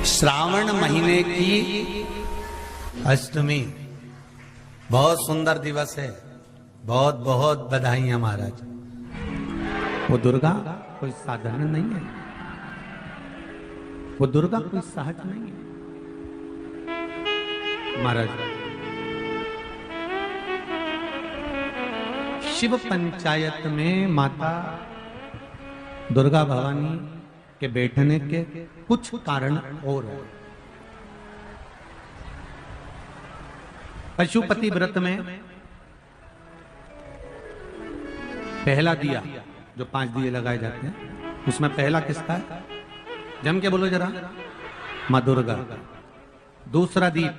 श्रावण महीने की अष्टमी बहुत सुंदर दिवस है। बहुत बहुत बधाइयां महाराज। वो दुर्गा कोई साधारण नहीं है, वो दुर्गा कोई सहज नहीं है महाराज। शिव पंचायत में माता दुर्गा भवानी के बैठने के कुछ कारण और है। पशुपति व्रत में पहला दिया जो 5 दिए लगाए जाते हैं, उसमें पहला किसका है? जम के बोलो जरा। मां दुर्गा। दूसरा दीप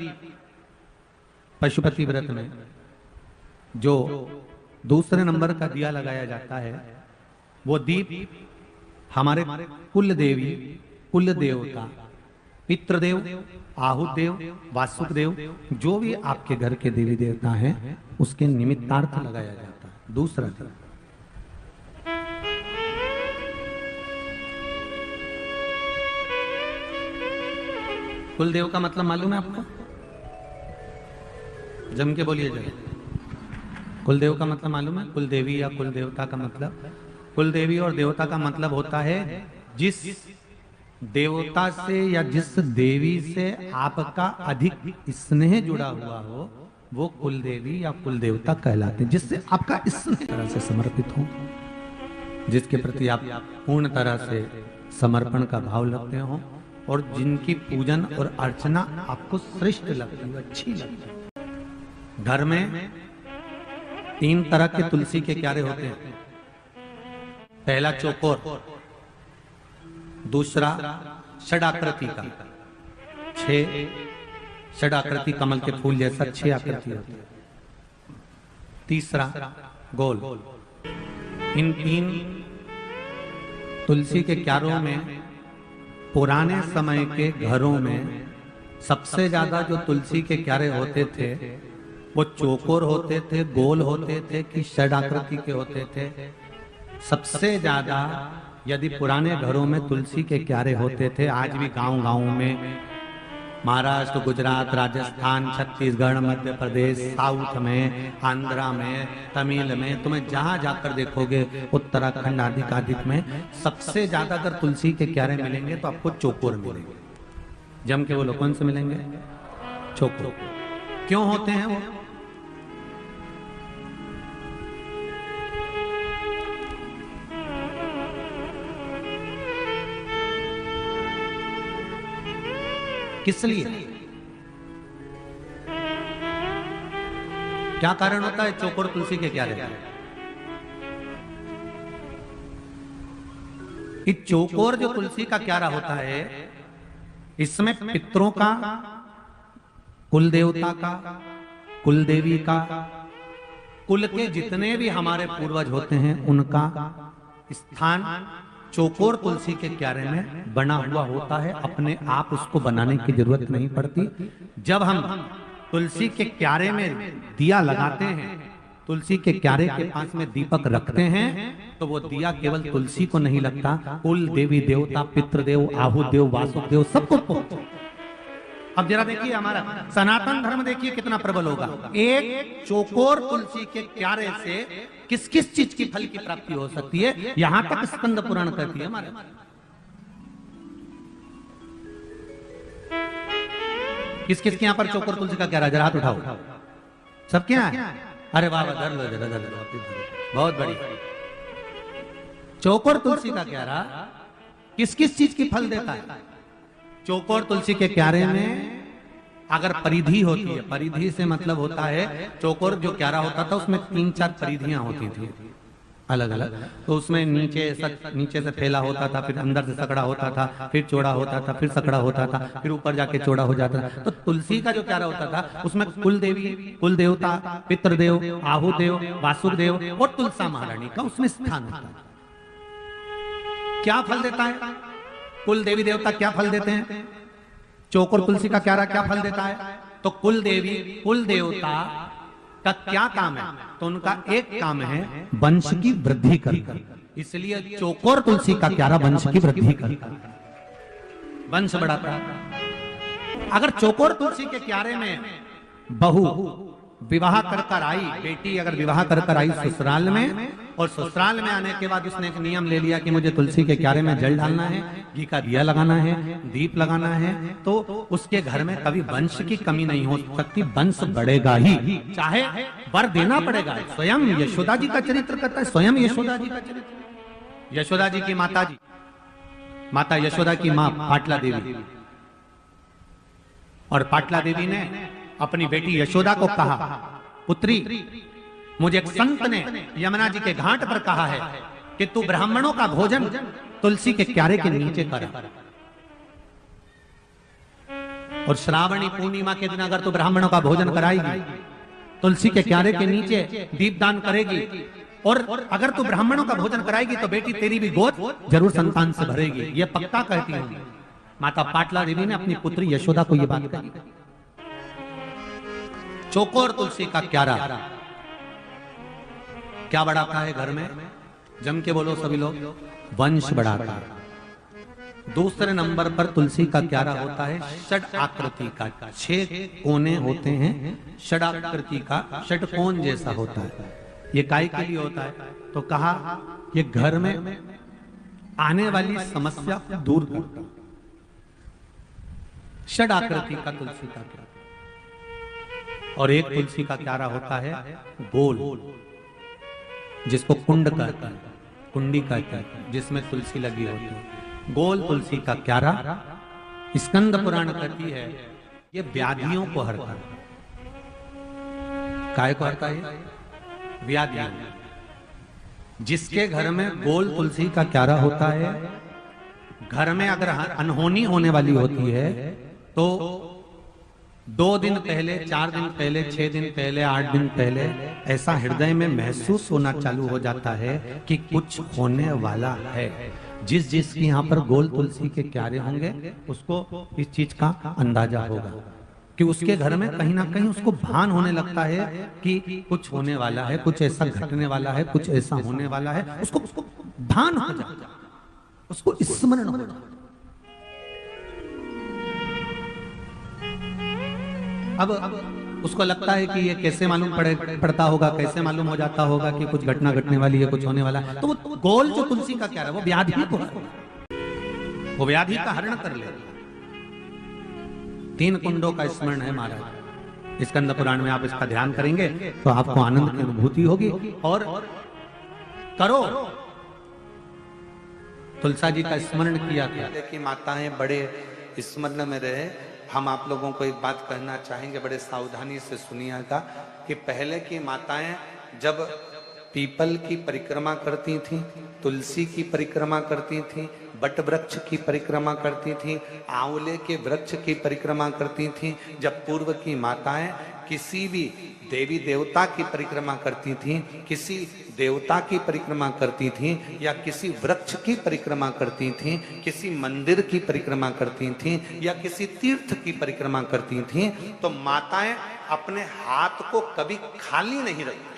पशुपति व्रत में जो दूसरे नंबर का दिया लगाया जाता है, वो दीप हमारे कुल देवी, कुल देवता, पितृदेव, आहुत देव, वासुक देव, जो भी आपके घर के देवी देवता हैं, उसके निमित्तार्थ लगाया जाता है। दूसरा दीप कुल देव का मतलब मालूम है आपको? जम के बोलिए जरा। कुल देव का मतलब मालूम है? कुल देवी या कुल देवता का मतलब? कुल देवी और देवता का मतलब होता है जिस देवता से या जिस देवी से आपका अधिक स्नेह जुड़ा हुआ हो, वो कुल देवी या कुल देवता कहलाते हैं। जिससे आपका स्नेह तरह से समर्पित हो, जिसके प्रति आप पूर्ण तरह से समर्पण का भाव रखते हो, और जिनकी पूजन और अर्चना आपको श्रेष्ठ लगती है, अच्छी लगती है। घर में 3 तरह के तुलसी के क्यारे होते हैं। पहला चौकोर, दूसरा षडाकृति का, 6 षडाकृति कमल के फूल जैसा 6 आकृति होती है। तीसरा गोल। इन 3 तुलसी के क्यारों में पुराने समय के घरों में सबसे ज्यादा जो तुलसी के क्यारे होते थे वो चौकोर होते थे, गोल होते थे कि षडाकृति के होते थे। सबसे ज्यादा यदि पुराने घरों में तुलसी के क्यारे होते थे, आज भी गांव-गांव में महाराष्ट्र, गुजरात, राजस्थान, छत्तीसगढ़, मध्य प्रदेश, साउथ में, आंध्रा में, तमिल में, तुम्हें जहां जाकर देखोगे, उत्तराखंड आदि में सबसे ज्यादा अगर तुलसी के क्यारे मिलेंगे तो आपको चौकोर मिलेंगे। जम के बोलो कौन से मिलेंगे? चौकोर। क्यों होते हैं वो? किस लिए? क्या कारण होता है चौकोर तुलसी के क्यारे? ये चौकोर जो तुलसी का क्यारा होता है, इसमें पितरों का, कुल देवता का, कुल देवी का, कुल के जितने भी हमारे पूर्वज होते हैं उनका स्थान चौकोर तुलसी के क्यारे में बना हुआ होता है। अपने आप उसको बनाने की जरूरत नहीं पड़ती। जब हम तुलसी के क्यारे में दिया लगाते हैं, तुलसी के क्यारे के पास में दीपक रखते हैं, तो वो दिया केवल तुलसी को नहीं लगता, कुल देवी देवता, पितृदेव, आहुत देव, वासुक देव, सबको। अब जरा देखिए हमारा सनातन धर्म देखिए कितना प्रबल होगा। एक चौकोर तुलसी के क्यारे से किस किस चीज की फल की प्राप्ति हो सकती है, यहां तक स्कंद पुराण कहती है हमारे। किस किस के यहां पर चौकोर तुलसी का क्यारा? जरा हाथ उठाओ। सबके यहां? अरे वाह, धर लो, बहुत बड़ी। चौकोर तुलसी का क्यारा किस किस चीज की फल देता है? चौकोर तुलसी के क्यारे में अगर परिधि होती है, परिधि से मतलब होता है चौकोर जो क्यारा होता था उसमें 3-4 परिधियां होती थी अलग अलग। तो उसमें नीचे से फैला होता था, फिर अंदर से सकड़ा होता था, फिर चौड़ा होता था, फिर सकड़ा होता था, फिर ऊपर जाके चौड़ा हो जाता था। तो तुलसी का जो क्यारा होता था उसमें कुल देवी, कुल देवता, पितृदेव, आहुत देव, वासुक देव और तुलसा महारानी का उसमें स्थान होता है। क्या फल देता है? कुल देवी देवता क्या फल देते हैं? चौकोर तुलसी का क्यारा क्या फल देता है? तो कुल देवी, कुल देवता का क्या काम है? तो उनका एक काम है वंश की वृद्धि करना। इसलिए चौकोर तुलसी का क्यारा वंश की वृद्धि करता है। वंश बढ़ाता है। अगर चौकोर तुलसी के क्यारे में बहू विवाह कर कर आई, बेटी अगर विवाह कर कर आई ससुराल में, और ससुराल में आने के बाद उसने एक नियम ले लिया कि मुझे तुलसी के क्यारे में जल डालना है, घी का दिया लगाना है, दीप लगाना है, तो उसके घर में कभी वंश की कमी नहीं हो सकती, वंश बढ़ेगा ही, चाहे वर देना पड़ेगा। स्वयं यशोदा जी का चरित्र करता है, स्वयं यशोदा जी का चरित्र। यशोदा जी की माता जी, माता यशोदा की मां पाटला देवी, और पाटला देवी ने अपनी बेटी यशोदा को कहा, पुत्री मुझे एक संत ने यमुना जी के घाट पर कहा है कि तू ब्राह्मणों का भोजन तुलसी के क्यारे के नीचे कर, और श्रावणी पूर्णिमा के दिन अगर तू ब्राह्मणों का भोजन कराएगी, तुलसी के क्यारे के नीचे दीपदान करेगी, और अगर तू ब्राह्मणों का भोजन कराएगी तो बेटी तेरी भी गोद जरूर संतान से भरेगी, ये पक्का कहती हूं। माता पाटला देवी ने अपनी पुत्री यशोदा को यह बात कही। चौकोर तुलसी का क्यारा क्या बढ़ाता है घर में? जम के बोलो सभी लोग, वंश बढ़ाता है। दूसरे नंबर पर तुलसी का क्यारा होता है षड आकृति का, 6 कोने होते हैं, षड आकृति का, षटकोण जैसा होता है। ये काय के लिए होता है? तो कहा ये घर में आने वाली समस्या को दूर करता है। षड आकृति का तुलसी का क्यारा। और एक तुलसी का क्यारा होता है गोल, जिसको कुंड कहते हैं, कुंडी कहते हैं, जिसमें तुलसी लगी होती है। गोल तुलसी का क्यारा स्कंद पुराण कहती है ये व्याधियों को हरता है। काय को हरता है? व्याधियों। जिसके घर में गोल तुलसी का क्यारा होता है, घर में अगर अनहोनी होने वाली होती है तो 2 दिन पहले, 4 दिन पहले, 6 दिन पहले, 8 दिन पहले ऐसा हृदय में महसूस होना चालू हो जाता है कि कुछ होने वाला है। जिसकी यहाँ पर गोल तुलसी के क्यारे होंगे उसको इस चीज का अंदाजा होगा कि उसके घर में कहीं ना कहीं उसको भान होने लगता है कि कुछ होने वाला है, कुछ ऐसा घटने वाला है, कुछ ऐसा होने वाला है। उसको भान हो जाता है, उसको स्मरण हो जाता है। अब उसको लगता है कि ये कैसे मालूम पड़ता होगा, कैसे मालूम हो जाता होगा कि कुछ घटना घटने वाली है, कुछ होने वाला है। तो वो गोल जो तुलसी का क्यारा वो व्याधि को, वो व्याधि का हरण कर ले। 3 कुंडों का स्मरण है महाराज, स्कंद पुराण में आप इसका ध्यान करेंगे तो आपको आनंद की अनुभूति होगी। और करो, तुलसा जी का स्मरण किया कि माताएं बड़े स्मरण में रहे। हम आप लोगों को एक बात कहना चाहेंगे, बड़े सावधानी से सुनिएगा कि पहले की माताएं जब पीपल की परिक्रमा करती थीं, तुलसी की परिक्रमा करती थीं, बट वृक्ष की परिक्रमा करती थीं, आंवले के वृक्ष की परिक्रमा करती थीं, जब पूर्व की माताएं किसी भी देवी देवता की परिक्रमा करती थीं, किसी देवता की परिक्रमा करती थीं, या किसी वृक्ष की परिक्रमा करती थीं, किसी मंदिर की परिक्रमा करती थीं, या किसी तीर्थ की परिक्रमा करती थीं, तो माताएं अपने हाथ को कभी खाली नहीं रखती।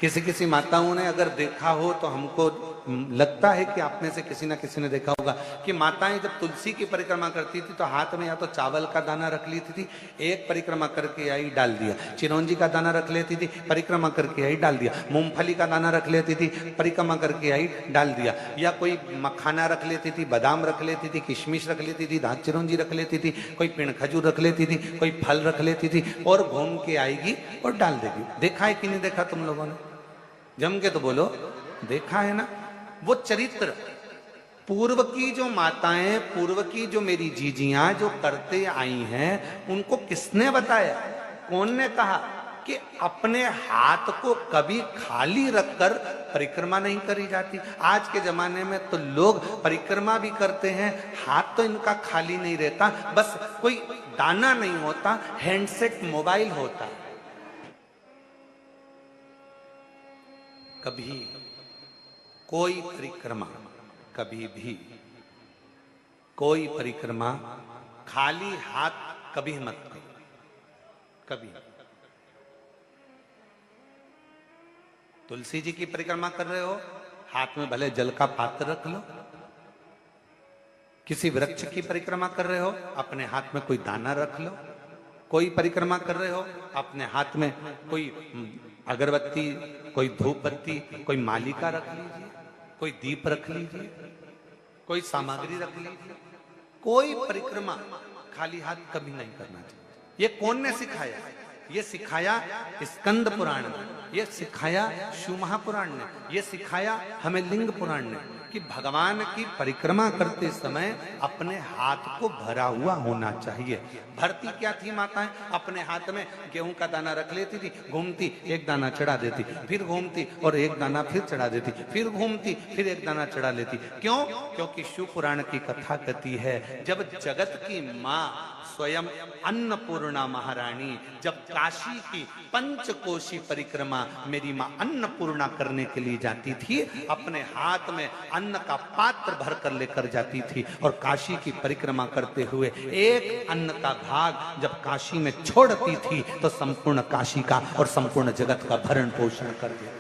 किसी माताओं ने अगर देखा हो तो हमको लगता है कि आप में से किसी ना किसी ने देखा होगा कि माताएं जब तुलसी की परिक्रमा करती थी तो हाथ में या तो चावल का दाना रख लेती थी, एक परिक्रमा करके आई डाल दिया, चिरौंजी का दाना रख लेती थी, परिक्रमा करके आई डाल दिया, मूंगफली का दाना रख लेती थी, परिक्रमा करके आई डाल दिया, या कोई मखाना रख लेती थी, बादाम रख लेती थी, किशमिश रख लेती थी, दांत चिरौंजी रख लेती थी, कोई पिंड खजूर रख लेती थी, कोई फल रख लेती थी, और घूम के आएगी और डाल देगी। देखा है कि नहीं देखा तुम लोगों ने? जम के तो बोलो, देखा है ना? वो चरित्र पूर्व की जो माताएं, पूर्व की जो मेरी जीजियां जो करते आई हैं, उनको किसने बताया? कौन ने कहा कि अपने हाथ को कभी खाली रखकर परिक्रमा नहीं करी जाती? आज के जमाने में तो लोग परिक्रमा भी करते हैं, हाथ तो इनका खाली नहीं रहता, बस कोई दाना नहीं होता, हैंडसेट मोबाइल होता है। कभी कोई परिक्रमा, कभी भी कोई परिक्रमा खाली हाथ कभी मत करो, कभी। तुलसी जी की परिक्रमा कर रहे हो, हाथ में भले जल का पात्र रख लो, किसी वृक्ष की परिक्रमा कर रहे हो, अपने हाथ में कोई दाना रख लो। कोई परिक्रमा कर रहे हो, अपने हाथ में कोई अगरबत्ती, कोई धूप बत्ती, कोई मालिका रख लीजिए, कोई दीप रख लीजिए, कोई सामग्री रख लीजिए। कोई परिक्रमा खाली हाथ कभी नहीं करना चाहिए। ये कौन ने सिखाया? ये सिखाया स्कंद पुराण ने, ये सिखाया शिव महापुराण ने, ये सिखाया हमें लिंग पुराण ने कि भगवान की परिक्रमा करते समय अपने हाथ को भरा हुआ होना चाहिए। भरती क्या थी माताएं? अपने हाथ में गेहूं का दाना रख लेती थी, घूमती एक दाना चढ़ा देती, फिर घूमती और एक दाना फिर चढ़ा देती, फिर घूमती फिर एक दाना चढ़ा लेती। क्यों? क्योंकि शिव पुराण की कथा कहती है जब जगत की माँ स्वयं अन्नपूर्णा महारानी जब काशी की पंचकोशी परिक्रमा मेरी माँ अन्नपूर्णा करने के लिए जाती थी, अपने हाथ में अन्न का पात्र भर कर लेकर जाती थी और काशी की परिक्रमा करते हुए एक अन्न का भाग जब काशी में छोड़ती थी तो संपूर्ण काशी का और संपूर्ण जगत का भरण पोषण कर दिया।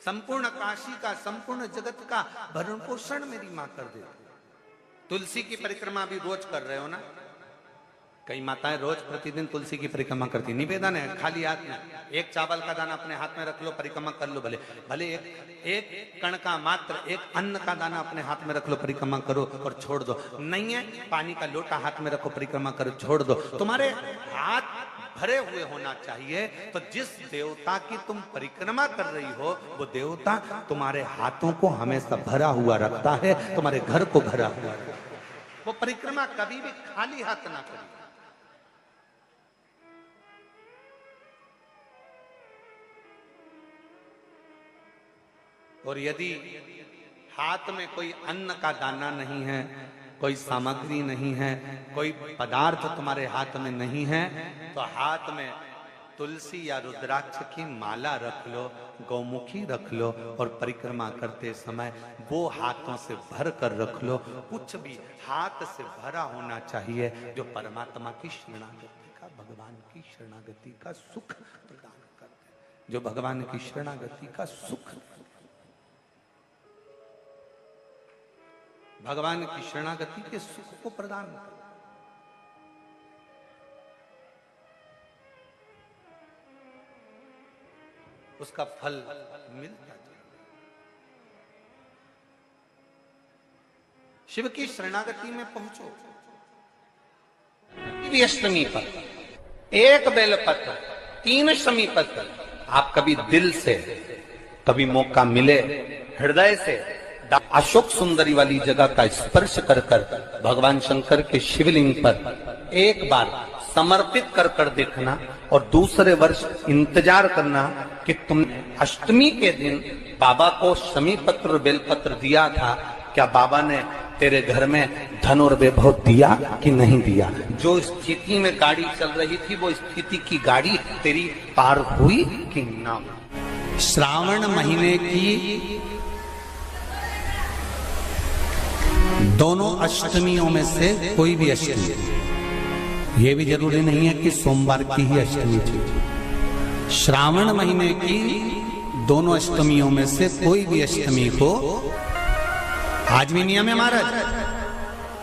संपूर्ण काशी का, संपूर्ण जगत का भरण पोषण मेरी मां कर देती। तुलसी की परिक्रमा भी रोज कर रहे हो ना? कई माताएं रोज प्रतिदिन तुलसी की परिक्रमा करती। निवेदन है खाली हाथ में एक चावल का दाना अपने हाथ में रख लो, परिक्रमा कर लो। भले भले एक कण का मात्र एक अन्न का दाना अपने हाथ में रख लो, परिक्रमा करो और छोड़ दो। नहीं है पानी का लोटा हाथ में रखो, परिक्रमा करो, छोड़ दो। तुम्हारे हाथ भरे हुए होना चाहिए। तो जिस देवता की तुम परिक्रमा कर रही हो वो देवता तुम्हारे हाथों को हमेशा भरा हुआ रखता है, तुम्हारे घर को भरा हुआ रखता है। वो परिक्रमा कभी भी खाली हाथ ना करें। और यदि हाथ में कोई अन्न का दाना नहीं है, कोई सामग्री नहीं है, कोई पदार्थ तुम्हारे हाथ में नहीं है, तो हाथ में तुलसी या रुद्राक्ष की माला रख लो, गौमुखी रख लो और परिक्रमा करते समय वो हाथों से भर कर रख लो। कुछ भी हाथ से भरा होना चाहिए जो परमात्मा की शरणागति का, भगवान की शरणागति का सुख प्रदान करते, जो भगवान की शरणागति का सुख, भगवान की शरणागति के सुख को प्रदान कर। उसका फल मिलता है। शिव की शरणागति में पहुंचो। अष्टमी पर एक बेलपत्र, 3 शमी पत्र, आप कभी दिल से, कभी मौका मिले हृदय से अशोक सुंदरी वाली जगह का स्पर्श कर कर भगवान शंकर के शिवलिंग पर एक बार समर्पित कर कर देखना और दूसरे वर्ष इंतजार करना कि तुम अष्टमी के दिन बाबा को शमी पत्र और बेलपत्र दिया था, क्या बाबा ने तेरे घर में धन और वैभव दिया कि नहीं दिया? जो स्थिति में गाड़ी चल रही थी वो स्थिति की गाड़ी तेरी पार हुई कि ना? श्रावण महीने की दोनों अष्टमियों में से कोई भी अष्टमी, ये भी जरूरी नहीं है कि सोमवार की ही अष्टमी थी। श्रावण महीने की दोनों अष्टमियों में से कोई भी अष्टमी को, आज भी नियम है महाराज,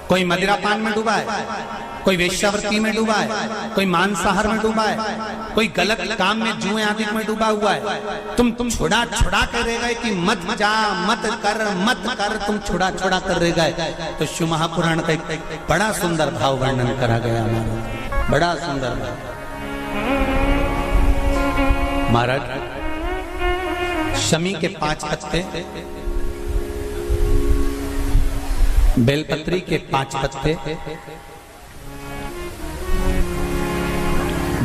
कोई मदिरा पान में डूबा है, कोई वेश्यावृत्ति में डूबा है, कोई मांसाहार में डूबा है, कोई गलत काम में जुए आदि में डूबा हुआ है, तुम छुड़ा छुड़ा कर रह गए कि मत जा, मत कर, तुम छुड़ा छुड़ा कर रह गए। तो शिव महापुराण का एक बड़ा सुंदर भाव वर्णन करा गया हमारा, बड़ा सुंदर भाव। महाराज शमी के 5 पत्ते, बेलपत्री के 5 पत्ते,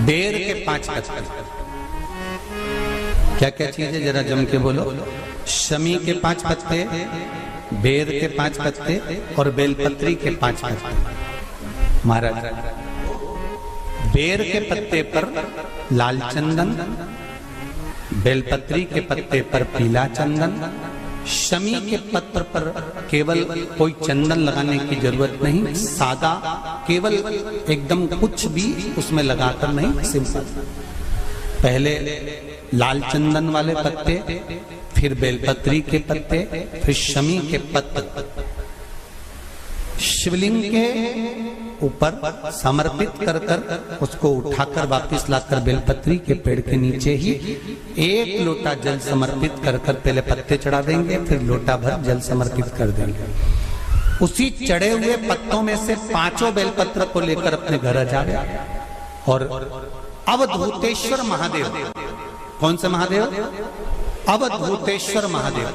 बेर के 5 पत्ते, क्या क्या चीज है जरा जम के बोलो। शमी के 5 पत्ते, बेर के 5 पत्ते और बेलपत्री के 5 पत्ते। महाराज बेर के पत्ते पर लाल चंदन, बेलपत्री के पत्ते पर पीला चंदन, शमी के पत्र पर केवल कोई चंदन लगाने की जरूरत नहीं, सादा, केवल एकदम कुछ भी उसमें लगाकर नहीं, सिंपल। पहले लाल चंदन वाले पत्ते, फिर बेलपत्री के पत्ते, फिर शमी के पत्ते शिवलिंग के ऊपर समर्पित कर कर उसको उठाकर वापस लाकर बेलपत्री के पेड़ के नीचे ही 1 लोटा जल समर्पित कर कर पहले पत्ते चढ़ा देंगे, फिर लोटा भर जल समर्पित कर देंगे। उसी चढ़े हुए पत्तों में से 5 बेलपत्र को लेकर अपने घर आ जाए और अवधूतेश्वर महादेव, कौन से महादेव? अवधूतेश्वर महादेव।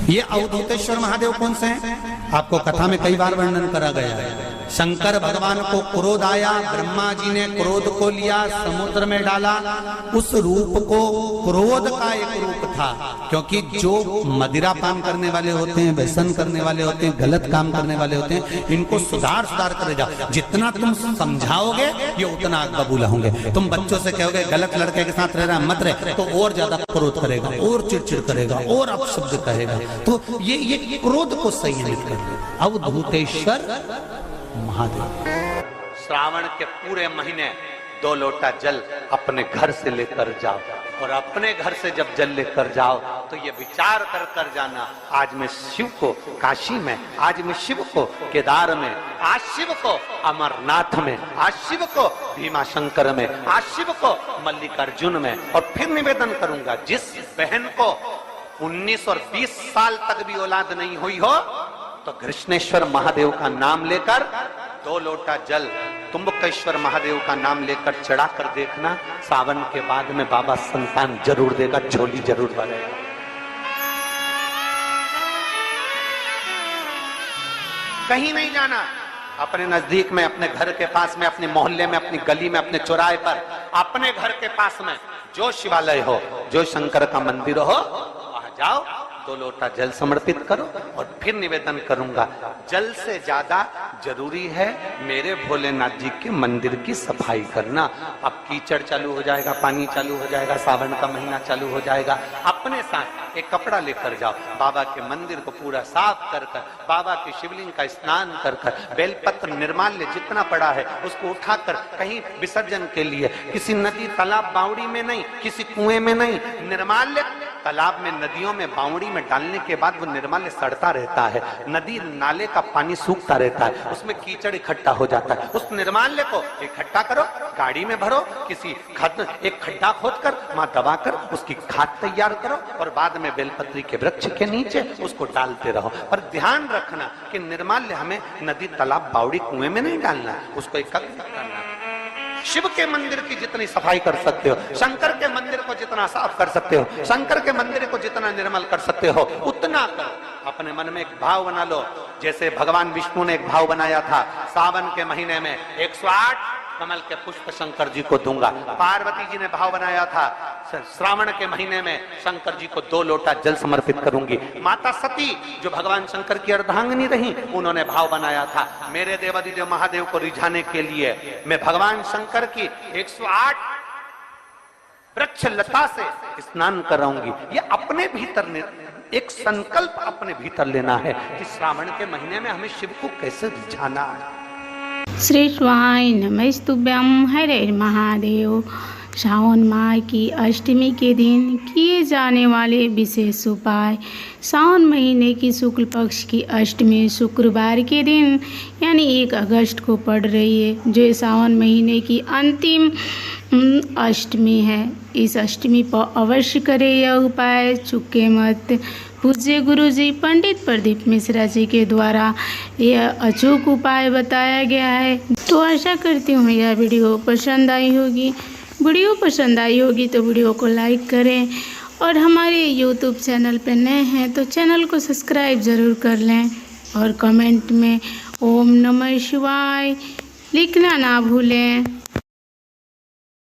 ये अवधूतेश्वर महादेव कौन से हैं? आपको कथा में कई बार वर्णन करा गया है। शंकर भगवान को क्रोध आया, ब्रह्मा जी ने क्रोध को लिया, समुद्र में डाला। उस रूप को क्रोध का एक रूप था, क्योंकि जो मदिरा पान करने वाले होते हैं, व्यसन करने वाले होते हैं, गलत काम करने वाले होते हैं, इनको सुधार करे जाओ। जितना तुम समझाओगे ये उतना आग बबूला होंगे। तुम बच्चों से कहोगे गलत लड़के के साथ रह रहा मत रहे, तो और ज्यादा क्रोध करेगा, और चिड़चिड़ करेगा, और अपशब्द कहेगा। तो ये क्रोध को संयमित कर दे। अवधूतेश्वर महादेव। श्रावण के पूरे महीने 2 लोटा जल अपने घर से लेकर जाओ, और अपने घर से जब जल लेकर जाओ तो ये विचार कर कर जाना, आज मैं शिव को काशी में, आज मैं शिव को केदार में, आज शिव को अमरनाथ में, आज शिव को भीमा शंकर में, आज शिव को मल्लिकार्जुन में। और फिर निवेदन करूंगा, जिस बहन को 19 और 20 साल तक भी औलाद नहीं हुई हो, तो कृष्णेश्वर महादेव का नाम लेकर 2 लोटा जल तुम्बकेश्वर महादेव का नाम लेकर चढ़ा कर देखना, सावन के बाद में बाबा संतान जरूर देगा, झोली जरूर भरेगा। कहीं नहीं जाना, अपने नजदीक में, अपने घर के पास में, अपने मोहल्ले में, अपनी गली में, अपने चौराहे पर, अपने घर के पास में जो शिवालय हो, जो शंकर का मंदिर हो, वहां जाओ, 2 लोटा जल समर्पित करो। और फिर निवेदन करूंगा, जल से ज्यादा जरूरी है मेरे भोलेनाथ जी के मंदिर की सफाई करना। अब कीचड़ चालू हो जाएगा, पानी चालू हो जाएगा, सावन का महीना चालू हो जाएगा। अपने साथ एक कपड़ा लेकर जाओ, बाबा के मंदिर को पूरा साफ कर कर, बाबा की शिवलिंग का स्नान कर कर, बेलपत्र निर्माल्य जितना पड़ा है उसको उठाकर कहीं विसर्जन के लिए, किसी नदी तालाब बावड़ी में नहीं, किसी कुएं में नहीं, निर्माल्य तालाब में, नदियों में, बावड़ी में डालने के बाद वो निर्माल्य सड़ता रहता है, नदी नाले का पानी सूखता रहता है, उसमें कीचड़ इकट्ठा हो जाता है। उस निर्माल्य को इकट्ठा करो, गाड़ी में भरो, किसी एक खड्डा खोदकर वहां दबाकर उसकी खाद तैयार करो, और बाद में बेलपत्री के वृक्ष के नीचे उसको डालते रहो। पर ध्यान रखना कि निर्माल्य हमें नदी तालाब बावड़ी कुएं में नहीं डालना, उसको एकत्रित करना। शिव के मंदिर की जितनी सफाई कर सकते हो, शंकर के मंदिर को जितना साफ कर सकते हो, शंकर के मंदिर को जितना निर्मल कर सकते हो, उतना करो। अपने मन में एक भाव बना लो, जैसे भगवान विष्णु ने एक भाव बनाया था, सावन के महीने में 108 कमल के पुष्प शंकर जी को दूंगा। पार्वती जी ने भाव बनाया था, श्रावण के महीने में शंकर जी को 2 लोटा जल समर्पित करूंगी। माता सती जो भगवान शंकर की अर्धांगिनी रही, उन्होंने भाव बनाया था, मेरे देवादिदेव महादेव को रिझाने के लिए मैं भगवान शंकर की 108 वृक्ष लता से स्नान कराऊंगी। ये अपने भीतर एक संकल्प अपने भीतर लेना है कि श्रावण के महीने में हमें शिव को कैसे रिझाना है। श्री स्वाय नमस्तुभ्यं, हरे महादेव। श्रावण माह की अष्टमी के दिन किए जाने वाले विशेष उपाय। सावन महीने की शुक्ल पक्ष की अष्टमी शुक्रवार के दिन यानी 1 अगस्त को पड़ रही है, जो सावन महीने की अंतिम अष्टमी है। इस अष्टमी पर अवश्य करें यह उपाय, चूके मत। पूज्य गुरुजी पंडित प्रदीप मिश्रा जी के द्वारा यह अचूक उपाय बताया गया है। तो आशा करती हूँ यह वीडियो पसंद आई होगी। वीडियो पसंद आई होगी तो वीडियो को लाइक करें, और हमारे YouTube चैनल पर नए हैं तो चैनल को सब्सक्राइब ज़रूर कर लें, और कमेंट में ओम नमः शिवाय लिखना ना भूलें।